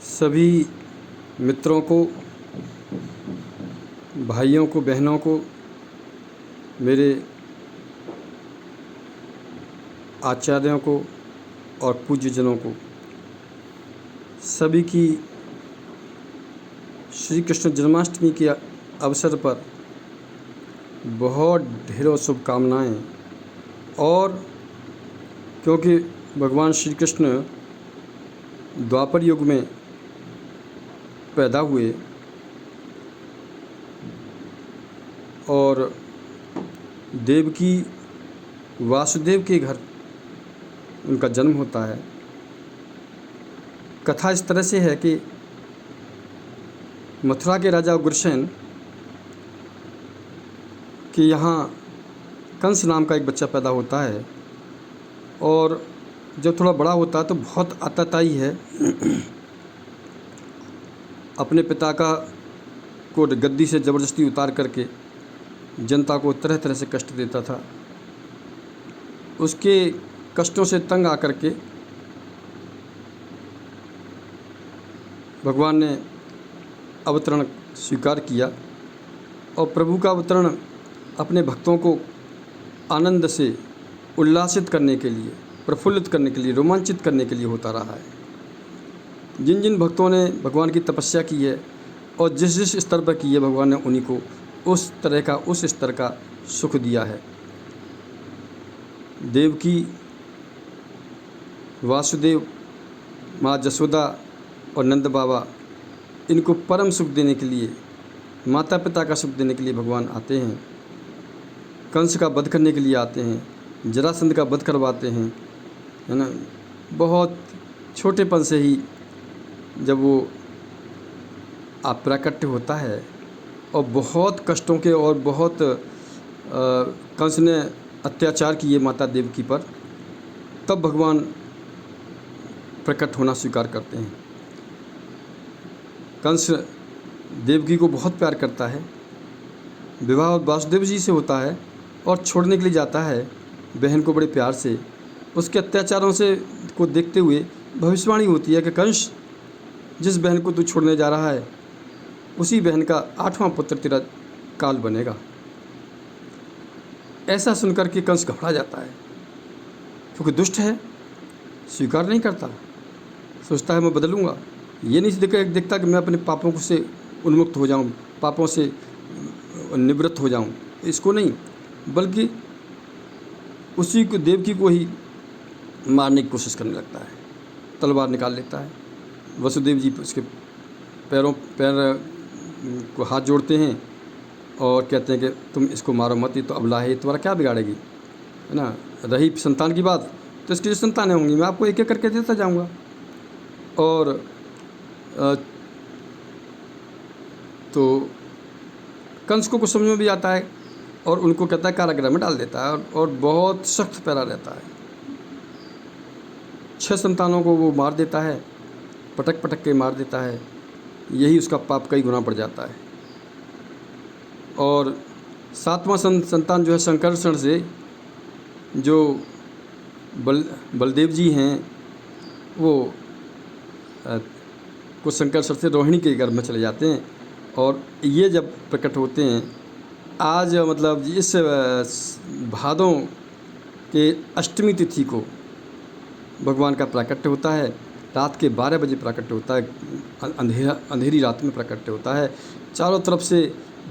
सभी मित्रों को, भाइयों को, बहनों को, मेरे आचार्यों को और पूज्यजनों को, सभी की श्री कृष्ण जन्माष्टमी के अवसर पर बहुत ढेरों शुभकामनाएँ। और क्योंकि भगवान श्री कृष्ण द्वापर युग में पैदा हुए और देवकी वासुदेव के घर उनका जन्म होता है। कथा इस तरह से है कि मथुरा के राजा उग्रसेन के यहाँ कंस नाम का एक बच्चा पैदा होता है और जब थोड़ा बड़ा होता है तो बहुत आतताई है। अपने पिता को गद्दी से ज़बरदस्ती उतार करके जनता को तरह तरह से कष्ट देता था। उसके कष्टों से तंग आकर के भगवान ने अवतरण स्वीकार किया और प्रभु का अवतरण अपने भक्तों को आनंद से उल्लासित करने के लिए, प्रफुल्लित करने के लिए, रोमांचित करने के लिए होता रहा है। जिन जिन भक्तों ने भगवान की तपस्या की है और जिस जिस स्तर पर की है, भगवान ने उन्हीं को उस स्तर का सुख दिया है। देवकी, वासुदेव, माँ जसोदा और नंद बाबा, इनको परम सुख देने के लिए, माता पिता का सुख देने के लिए भगवान आते हैं। कंस का वध करने के लिए आते हैं, जरासंध का वध करवाते हैं, है ना। बहुत छोटेपन से ही जब वो प्राकट्य होता है और बहुत कष्टों के और बहुत कंस ने अत्याचार किए माता देवकी पर, तब भगवान प्रकट होना स्वीकार करते हैं। कंस देवकी को बहुत प्यार करता है, विवाह वासुदेव जी से होता है और छोड़ने के लिए जाता है बहन को बड़े प्यार से। उसके अत्याचारों से को देखते हुए भविष्यवाणी होती है कि कंस, जिस बहन को तू छोड़ने जा रहा है उसी बहन का 8वां पुत्र तेरा काल बनेगा। ऐसा सुनकर के कंस घबरा जाता है, क्योंकि दुष्ट है, स्वीकार नहीं करता, सोचता है मैं बदलूंगा। ये नहीं देखता कि मैं अपने पापों से उन्मुक्त हो जाऊं, पापों से निवृत्त हो जाऊं, इसको नहीं, बल्कि उसी को, देवकी को ही मारने की कोशिश करने लगता है। तलवार निकाल लेता है। वसुदेव जी उसके पैर को हाथ जोड़ते हैं और कहते हैं कि तुम इसको मारो मत, ये तो अबला है, तुम्हारा क्या बिगाड़ेगी, है ना। रही संतान की बात, तो इसकी जो संतानें होंगी मैं आपको एक एक करके देता जाऊंगा। और तो कंस को कुछ समझ में भी आता है और उनको कहता है कारागृह में डाल देता है और बहुत सख्त पैरा रहता है। 6 संतानों को वो मार देता है, पटक पटक के मार देता है। यही उसका पाप कई गुना बढ़ जाता है। और 7वां संतान जो है संकर्षण से, जो बलदेव जी हैं, वो कुछ संकर्षण से रोहिणी के गर्भ में चले जाते हैं। और ये जब प्रकट होते हैं, आज मतलब इस भादों के अष्टमी तिथि को भगवान का प्राकट्य होता है। रात के 12 बजे प्राकट्य होता है, अंधेरी रात में प्राकट्य होता है। चारों तरफ से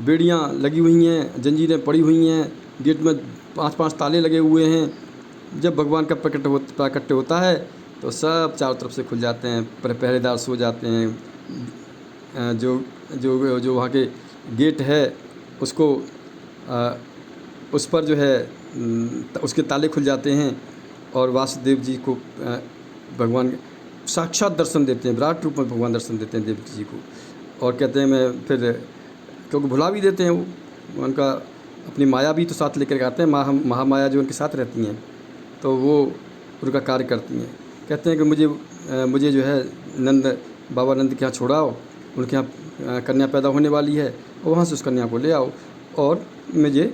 बेड़ियाँ लगी हुई हैं, जंजीरें पड़ी हुई हैं, गेट में 5-5 ताले लगे हुए हैं। जब भगवान का प्राकट्य होता है तो सब चारों तरफ से खुल जाते हैं, पहरेदार सो जाते हैं। जो वहाँ के गेट है उसको उस पर जो है उसके ताले खुल जाते हैं और वासुदेव जी को भगवान साक्षात दर्शन देते हैं, विराट रूप में भगवान दर्शन देते हैं देवकी जी को। और कहते हैं मैं फिर, क्योंकि भुला भी देते हैं वो, उनका अपनी माया भी तो साथ लेकर आते हैं, महामाया जो उनके साथ रहती हैं, तो वो उनका कार्य करती हैं। कहते हैं कि मुझे जो है बाबा नंद के यहाँ छोड़ाओ, उनके यहाँ कन्या पैदा होने वाली है, और वहाँ से उस कन्या को ले आओ और मुझे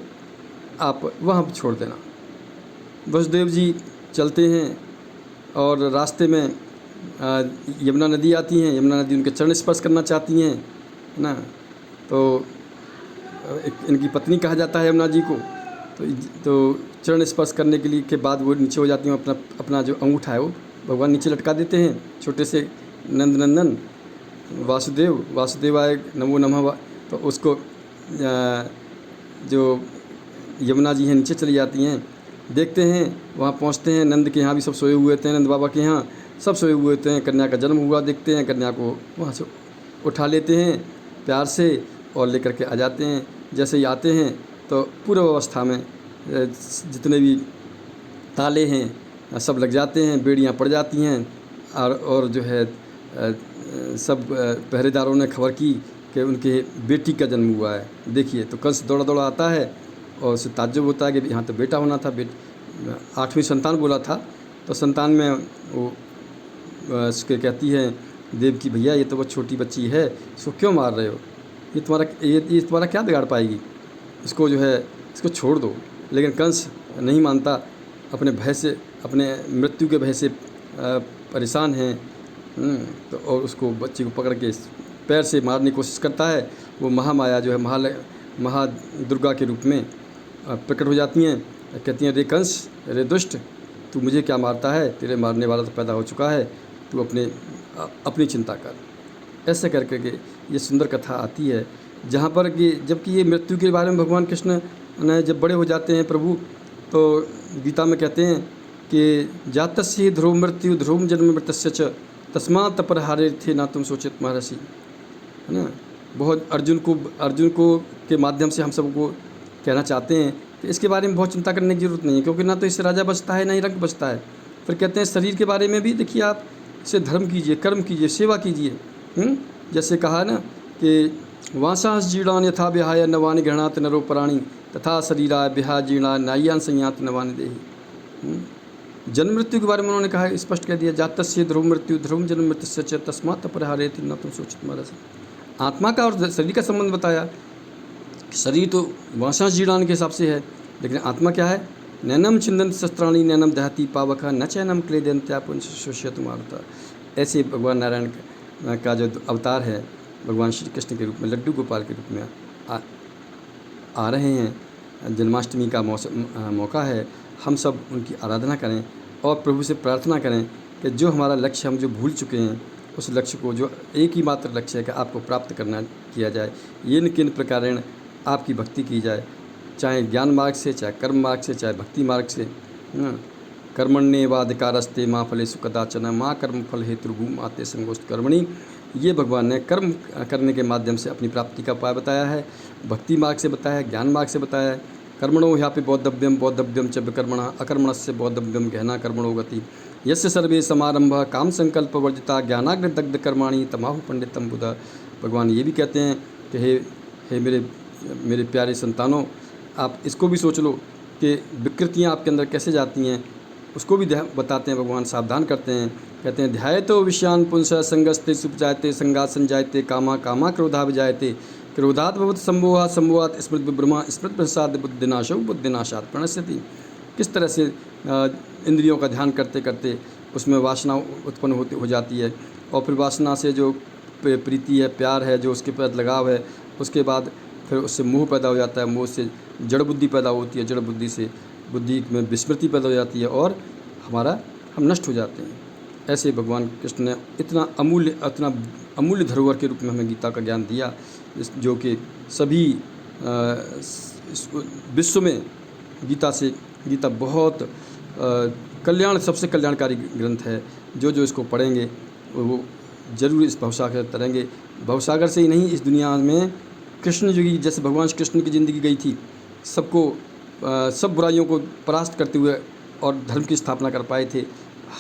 आप वहाँ पर छोड़ देना। वसुदेव जी चलते हैं और रास्ते में यमुना नदी आती हैं, यमुना नदी उनके चरण स्पर्श करना चाहती हैं, है ना। तो इनकी पत्नी कहा जाता है यमुना जी को। तो चरण स्पर्श करने के लिए के बाद वो नीचे हो जाती हैं, अपना अपना जो अंगूठा है वो भगवान नीचे लटका देते हैं। छोटे से नंदनंदन वासुदेवाय नमो नमः, तो उसको जो यमुना जी हैं नीचे चली जाती हैं। देखते हैं वहाँ पहुँचते हैं, नंद के यहाँ भी सब सोए हुए थे, नंद बाबा के यहाँ सब सोए हुए थे। कन्या का जन्म हुआ, देखते हैं कन्या को वहाँ से उठा लेते हैं प्यार से और लेकर के आ जाते हैं। जैसे ही आते हैं तो पूर्व अवस्था में जितने भी ताले हैं सब लग जाते हैं, बेड़ियाँ पड़ जाती हैं। और जो है सब पहरेदारों ने खबर की कि उनके बेटी का जन्म हुआ है। देखिए तो कंस दौड़ा दौड़ा आता है और उससे ताज्जुब होता है कि यहाँ तो बेटा होना था। 8वीं संतान बोला था, तो संतान में वो उसके कहती है देव की, भैया ये तो बहुत छोटी बच्ची है, इसको क्यों मार रहे हो? ये तुम्हारा क्या बिगाड़ पाएगी? इसको जो है इसको छोड़ दो। लेकिन कंस नहीं मानता, अपने भय से, अपने मृत्यु के भय से परेशान हैं। तो और उसको बच्ची को पकड़ के पैर से मारने की कोशिश करता है। वो महामाया जो है महादुर्गा के रूप में प्रकट हो जाती हैं। कहती हैं, रे कंस, रे दुष्ट, तू मुझे क्या मारता है? तेरे मारने वाला तो पैदा हो चुका है, तू अपनी चिंता कर। ऐसे करके के ये सुंदर कथा आती है, जहाँ पर कि जबकि ये मृत्यु के बारे में भगवान कृष्ण ने जब बड़े हो जाते हैं प्रभु, तो गीता में कहते हैं कि जातस्य ध्रुव मृत्यु ध्रुव जन्म मृतस्य च तस्मात् अपरहारे थे ना तुम सोचित महर्षि, है ना। बहुत अर्जुन को के माध्यम से हम सबको कहना चाहते हैं कि इसके बारे में बहुत चिंता करने की ज़रूरत नहीं है, क्योंकि ना तो इससे राजा बचता है ना ही रंग बचता है। फिर कहते हैं शरीर के बारे में भी देखिए, आप इसे धर्म कीजिए, कर्म कीजिए, सेवा कीजिए। जैसे कहा ना कि वासांस जीर्णान यथा विहाय नवानि गृह्णात नरो प्राणी तथा शरीरा विहा जीर्णा नायान संयात नवानि देहि। जन्म मृत्यु के बारे में उन्होंने कहा, स्पष्ट कह दिया, जातस्य ध्रुव मृत्यु ध्रुव जन्म मृत्यु च तस्मात् अपरहारेति न तुम सोचित महर्षि। आत्मा का और शरीर का संबंध बताया। शरीर तो वासांस जीर्णान के हिसाब से है, लेकिन आत्मा क्या है? नैनम छिंदन शस्त्राणी नैनम दहती पावका न चैनम क्लेदंत्या पुंसुष्यत मारुता। ऐसे भगवान नारायण का जो अवतार है, भगवान श्री कृष्ण के रूप में, लड्डू गोपाल के रूप में आ रहे हैं। जन्माष्टमी का मौका है, हम सब उनकी आराधना करें और प्रभु से प्रार्थना करें कि जो हमारा लक्ष्य हम जो भूल चुके हैं, उस लक्ष्य को, जो एक ही मात्र लक्ष्य है कि आपको प्राप्त करना किया जाए, येन किन प्रकारेण आपकी भक्ति की जाए, चाहे ज्ञान मार्ग से, चाहे कर्म मार्ग से, चाहे भक्ति मार्ग से। कर्मण्येवाधिकारस्ते माँ फलेषु कदाचन माँ कर्म फल हेतुर्भूम आते संगोष्ठ कर्मणि। ये भगवान ने कर्म करने के माध्यम से अपनी प्राप्ति का उपाय बताया है, भक्ति मार्ग से बताया है, ज्ञान मार्ग से बताया है। कर्मणो ह्यापि बौद्धव्यम च विकर्मणः अकर्मणस्य बौद्धव्यम गहना कर्मणो गति यस्य सर्वे समारंभः काम संकल्प वर्जिता ज्ञानाग्र दग्ध कर्माणि तमाहु पंडितम बुध। भगवान ये भी कहते हैं कि हे मेरे प्यारे संतानों, आप इसको भी सोच लो कि विकृतियाँ आपके अंदर कैसे जाती हैं, उसको भी बताते हैं भगवान, सावधान करते हैं। कहते हैं, ध्यायतो विषयान पुंस संगस्ते सुपजायते संगात संजायते कामा कामा क्रोधा विजायते क्रोधात् भवत संभोहा संभोहात् स्मृत विभ्रमा स्मृत प्रसाद बुद्धिनाशो बुद्धिनाशात् प्रणश्यति। किस तरह से इंद्रियों का ध्यान करते करते उसमें वासना उत्पन्न हो जाती है, और फिर वासना से जो प्रीति है, प्यार है, जो उसके प्रति लगाव है, उसके बाद फिर उससे मोह पैदा हो जाता है, मोह से जड़ बुद्धि पैदा होती है, जड़ बुद्धि से बुद्धि में विस्मृति पैदा हो जाती है और हम नष्ट हो जाते हैं। ऐसे भगवान कृष्ण ने इतना अमूल्य धरोहर के रूप में हमें गीता का ज्ञान दिया, जो कि सभी विश्व में गीता बहुत सबसे कल्याणकारी ग्रंथ है। जो इसको पढ़ेंगे वो जरूर इस भवसागर तरेंगे। भवसागर से ही नहीं, इस दुनिया में कृष्ण जो जैसे भगवान श्री कृष्ण की ज़िंदगी गई थी, सब बुराइयों को परास्त करते हुए और धर्म की स्थापना कर पाए थे।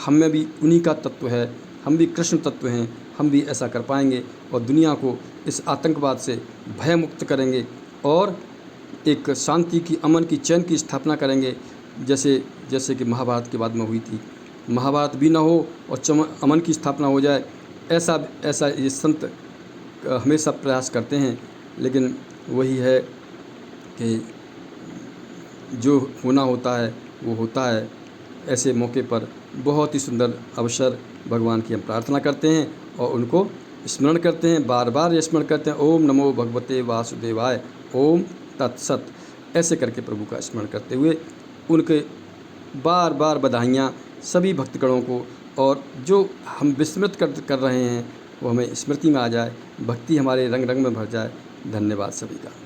हम में भी उन्हीं का तत्व है, हम भी कृष्ण तत्व हैं, हम भी ऐसा कर पाएंगे और दुनिया को इस आतंकवाद से भय मुक्त करेंगे और एक शांति की, अमन की, चैन की स्थापना करेंगे, जैसे कि महाभारत के बाद में हुई थी। महाभारत भी ना हो और अमन की स्थापना हो जाए, ऐसा ये संत हमेशा प्रयास करते हैं। लेकिन वही है कि जो होना होता है वो होता है। ऐसे मौके पर बहुत ही सुंदर अवसर भगवान की हम प्रार्थना करते हैं और उनको स्मरण करते हैं, बार बार ये स्मरण करते हैं, ओम नमो भगवते वासुदेवाय, ओम तत्सत। ऐसे करके प्रभु का स्मरण करते हुए उनके बार बार बधाइयाँ सभी भक्तगणों को, और जो हम विस्मृत कर रहे हैं वो हमें स्मृति में आ जाए, भक्ति हमारे रंग रंग में भर जाए। धन्यवाद सभी का।